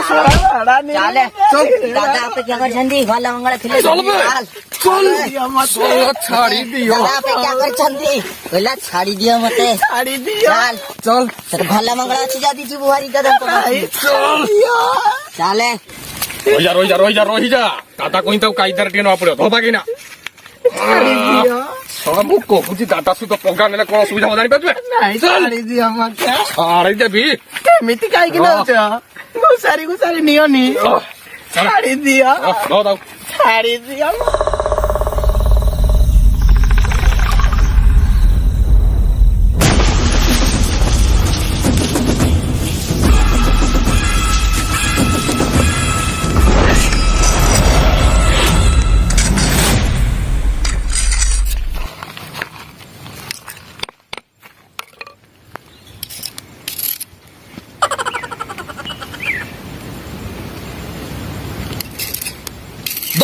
चाले दादा पे क्या कर छंदी भला मंगल खिले चल बे चल सोला छाड़ी दियो दादा पे क्या कर छंदी भला छाड़ी दियो मते छाड़ी दियो चल चल भला मंगल अच्छी जाती जी बुहारी कदम को चल चाले रोहिजा दादा कोई तो कायदार टिके न पड़ो धोबा किना छाड़ी दियो सब कहूची दादा सहित पंगा नेले कोन सुविधा जानि पाबे नहीं छाड़ी दियो मते छाड़ी देबी केमिति काई कि नउछ गुसारी नियोनी छाड़ी दियो दो छाड़ी दियो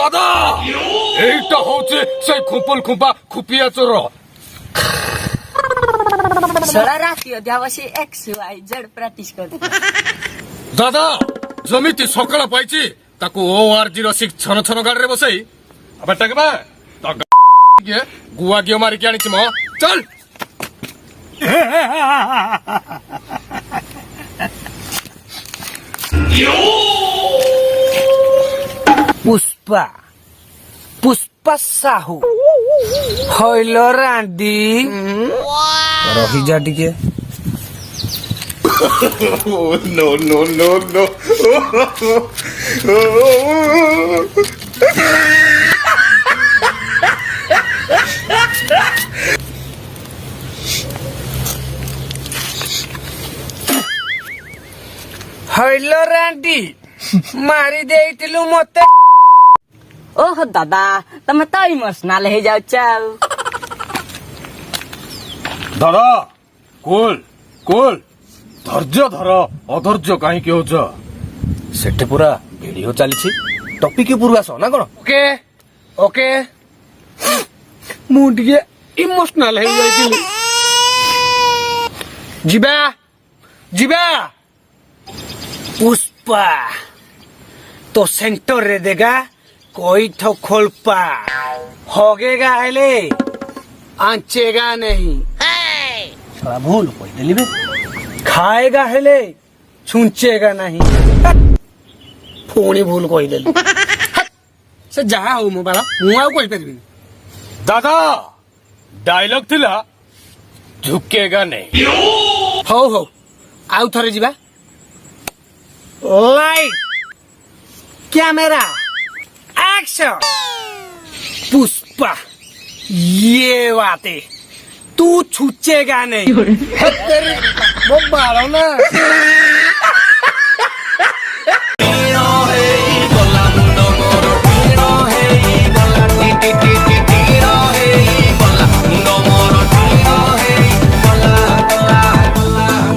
दादा এইটা হচ্ছে সেই খুপল খুপা খুপিয়া চোর सड़ा राती अध्यावशी XYZ प्रैक्टिस कर दादा जमिति सकाळ पाइछि ताकू ORG ର 6 छन छन गाड़ी रे बसई अबे टकबा ता गे गुआ गियो मारी के आनिछि म चल पुष्पा साहू हइलो रांदी रही जा टिके नो हइलो रांदी मारी देइतिलु मते ओह दादा तमे तो इमोशनल हे जाउ चाउ दादा कुल धैर्य धर अधैर्य कहीं कि होछ सेठे पूरा वीडियो चलीछि टॉपिक पूर्व आस ना कोन ओके मु टिके इमोशनल हे जाइतिलि जीवा पुष्पा तो सेंटर रे देगा कोई तो खोलपा होगेगा हेले आंचेगा नहीं थोड़ा भूल कोई दिली बे खाएगा हेले छुंचेगा नहीं पुणी भूल कोई दिली से जहा हो मो बाला मु आ कोई परबी दादा डायलॉग थिला झुकेगा नहीं हो आउ थरे जीवा लाइट कैमरा एक्शन पुष्पा ये बातें तू छूचेगा नहीं वो बालो ना